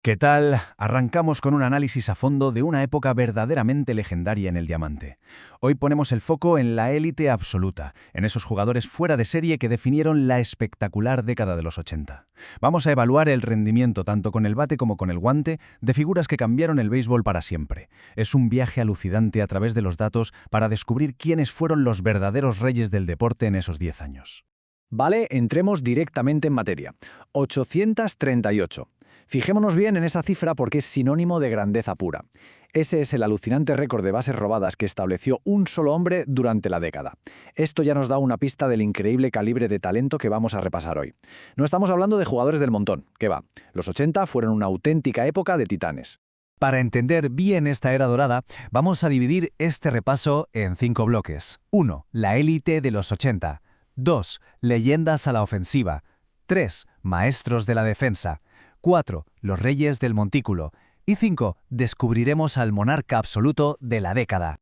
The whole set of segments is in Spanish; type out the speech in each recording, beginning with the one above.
¿Qué tal? Arrancamos con un análisis a fondo de una época verdaderamente legendaria en el diamante. Hoy ponemos el foco en la élite absoluta, en esos jugadores fuera de serie que definieron la espectacular década de los 80. Vamos a evaluar el rendimiento tanto con el bate como con el guante de figuras que cambiaron el béisbol para siempre. Es un viaje alucinante a través de los datos para descubrir quiénes fueron los verdaderos reyes del deporte en esos 10 años. Vale, entremos directamente en materia. 838. Fijémonos bien en esa cifra porque es sinónimo de grandeza pura. Ese es el alucinante récord de bases robadas que estableció un solo hombre durante la década. Esto ya nos da una pista del increíble calibre de talento que vamos a repasar hoy. No estamos hablando de jugadores del montón, que va. Los 80 fueron una auténtica época de titanes. Para entender bien esta era dorada, vamos a dividir este repaso en 5 bloques. 1. La élite de los 80. 2. Leyendas a la ofensiva. 3. Maestros de la defensa. 4. Los reyes del montículo. Y 5. Descubriremos al monarca absoluto de la década.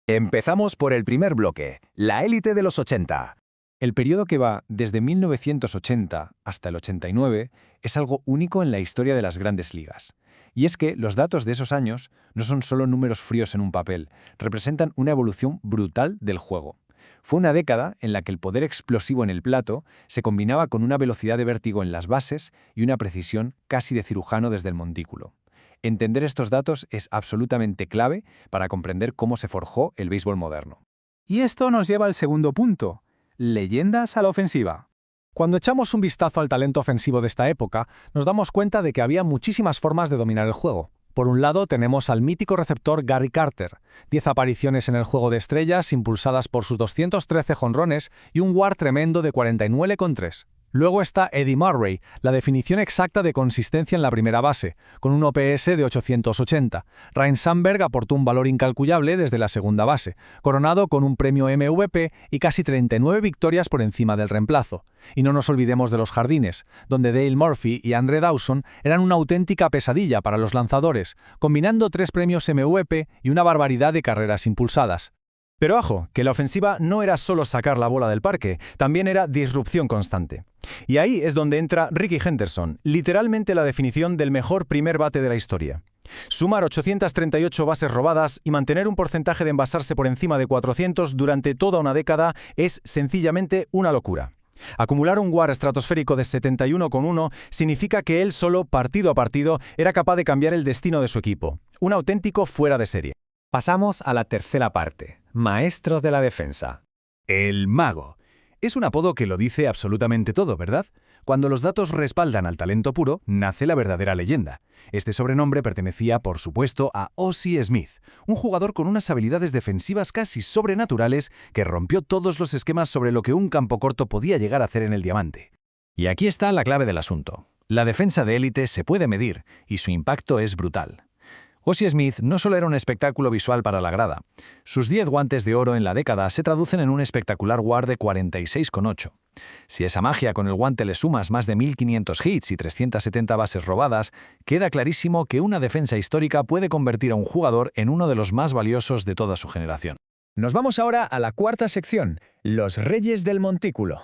Empezamos por el primer bloque, la élite de los 80. El periodo que va desde 1980 hasta el 89 es algo único en la historia de las grandes ligas. Y es que los datos de esos años no son solo números fríos en un papel, representan una evolución brutal del juego. Fue una década en la que el poder explosivo en el plato se combinaba con una velocidad de vértigo en las bases y una precisión casi de cirujano desde el montículo. Entender estos datos es absolutamente clave para comprender cómo se forjó el béisbol moderno. Y esto nos lleva al segundo punto, leyendas a la ofensiva. Cuando echamos un vistazo al talento ofensivo de esta época, nos damos cuenta de que había muchísimas formas de dominar el juego. Por un lado tenemos al mítico receptor Gary Carter, 10 apariciones en el Juego de Estrellas impulsadas por sus 213 jonrones y un WAR tremendo de 49,3. Luego está Eddie Murray, la definición exacta de consistencia en la primera base, con un OPS de 880. Ryne Sandberg aportó un valor incalculable desde la segunda base, coronado con un premio MVP y casi 39 victorias por encima del reemplazo. Y no nos olvidemos de los jardines, donde Dale Murphy y Andre Dawson eran una auténtica pesadilla para los lanzadores, combinando 3 premios MVP y una barbaridad de carreras impulsadas. Pero ojo, que la ofensiva no era solo sacar la bola del parque, también era disrupción constante. Y ahí es donde entra Rickey Henderson, literalmente la definición del mejor primer bate de la historia. Sumar 838 bases robadas y mantener un porcentaje de envasarse por encima de 400 durante toda una década es sencillamente una locura. Acumular un WAR estratosférico de 71,1 significa que él solo, partido a partido, era capaz de cambiar el destino de su equipo. Un auténtico fuera de serie. Pasamos a la tercera parte, maestros de la defensa. El mago. Es un apodo que lo dice absolutamente todo, ¿verdad? Cuando los datos respaldan al talento puro, nace la verdadera leyenda. Este sobrenombre pertenecía, por supuesto, a Ozzie Smith, un jugador con unas habilidades defensivas casi sobrenaturales que rompió todos los esquemas sobre lo que un campo corto podía llegar a hacer en el diamante. Y aquí está la clave del asunto. La defensa de élite se puede medir y su impacto es brutal. Ozzie Smith no solo era un espectáculo visual para la grada. Sus 10 guantes de oro en la década se traducen en un espectacular WAR de 46,8. Si a esa magia con el guante le sumas más de 1.500 hits y 370 bases robadas, queda clarísimo que una defensa histórica puede convertir a un jugador en uno de los más valiosos de toda su generación. Nos vamos ahora a la cuarta sección, los reyes del montículo.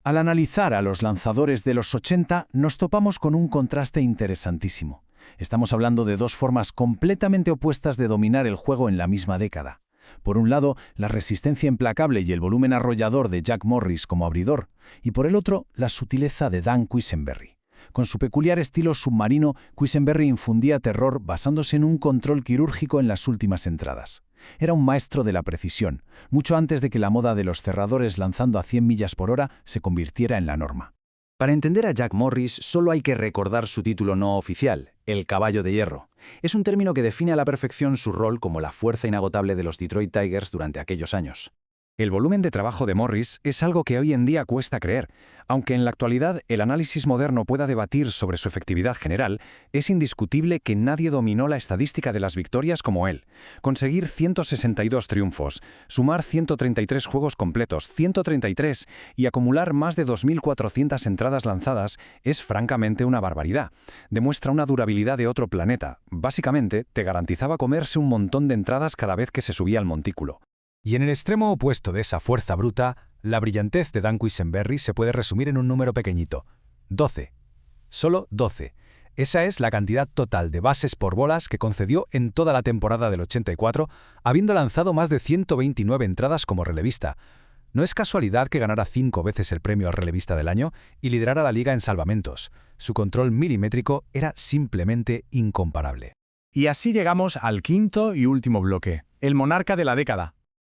Al analizar a los lanzadores de los 80, nos topamos con un contraste interesantísimo. Estamos hablando de dos formas completamente opuestas de dominar el juego en la misma década. Por un lado, la resistencia implacable y el volumen arrollador de Jack Morris como abridor, y por el otro, la sutileza de Dan Quisenberry. Con su peculiar estilo submarino, Quisenberry infundía terror basándose en un control quirúrgico en las últimas entradas. Era un maestro de la precisión, mucho antes de que la moda de los cerradores lanzando a 100 millas por hora se convirtiera en la norma. Para entender a Jack Morris solo hay que recordar su título no oficial, el caballo de hierro. Es un término que define a la perfección su rol como la fuerza inagotable de los Detroit Tigers durante aquellos años. El volumen de trabajo de Morris es algo que hoy en día cuesta creer. Aunque en la actualidad el análisis moderno pueda debatir sobre su efectividad general, es indiscutible que nadie dominó la estadística de las victorias como él. Conseguir 162 triunfos, sumar 133 juegos completos, 133, y acumular más de 2.400 entradas lanzadas es francamente una barbaridad. Demuestra una durabilidad de otro planeta. Básicamente, te garantizaba comerse un montón de entradas cada vez que se subía al montículo. Y en el extremo opuesto de esa fuerza bruta, la brillantez de Dan Quisenberry se puede resumir en un número pequeñito: 12. Solo 12. Esa es la cantidad total de bases por bolas que concedió en toda la temporada del 84, habiendo lanzado más de 129 entradas como relevista. No es casualidad que ganara 5 veces el premio al relevista del año y liderara la liga en salvamentos. Su control milimétrico era simplemente incomparable. Y así llegamos al quinto y último bloque, el monarca de la década.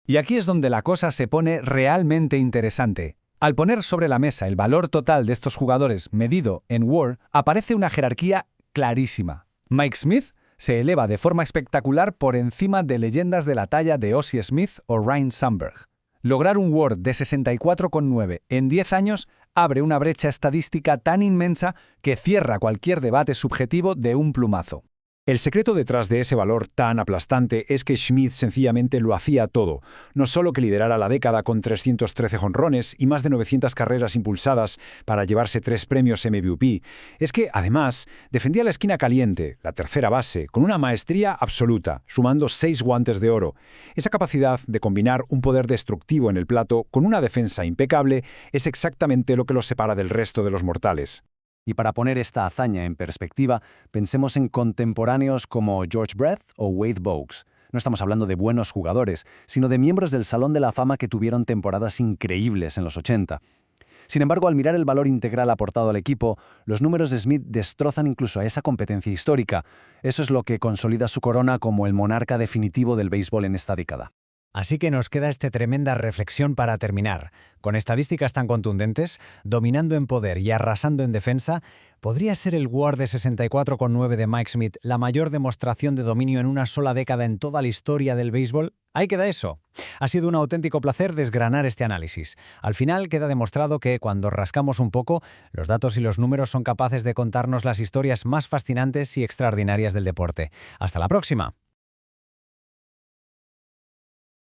Y aquí es donde la cosa se pone realmente interesante. Al poner sobre la mesa el valor total de estos jugadores medido en WAR, aparece una jerarquía clarísima. Mike Smith se eleva de forma espectacular por encima de leyendas de la talla de Ozzie Smith o Ryne Sandberg. Lograr un WAR de 64,9 en 10 años abre una brecha estadística tan inmensa que cierra cualquier debate subjetivo de un plumazo. El secreto detrás de ese valor tan aplastante es que Smith sencillamente lo hacía todo. No solo que liderara la década con 313 jonrones y más de 900 carreras impulsadas para llevarse 3 premios MVP, es que, además, defendía la esquina caliente, la tercera base, con una maestría absoluta, sumando 6 guantes de oro. Esa capacidad de combinar un poder destructivo en el plato con una defensa impecable es exactamente lo que los separa del resto de los mortales. Y para poner esta hazaña en perspectiva, pensemos en contemporáneos como George Brett o Wade Boggs. No estamos hablando de buenos jugadores, sino de miembros del Salón de la Fama que tuvieron temporadas increíbles en los 80. Sin embargo, al mirar el valor integral aportado al equipo, los números de Smith destrozan incluso a esa competencia histórica. Eso es lo que consolida su corona como el monarca definitivo del béisbol en esta década. Así que nos queda esta tremenda reflexión para terminar. Con estadísticas tan contundentes, dominando en poder y arrasando en defensa, ¿podría ser el WAR de 64,9 de Mike Smith la mayor demostración de dominio en una sola década en toda la historia del béisbol? Ahí queda eso. Ha sido un auténtico placer desgranar este análisis. Al final queda demostrado que, cuando rascamos un poco, los datos y los números son capaces de contarnos las historias más fascinantes y extraordinarias del deporte. ¡Hasta la próxima!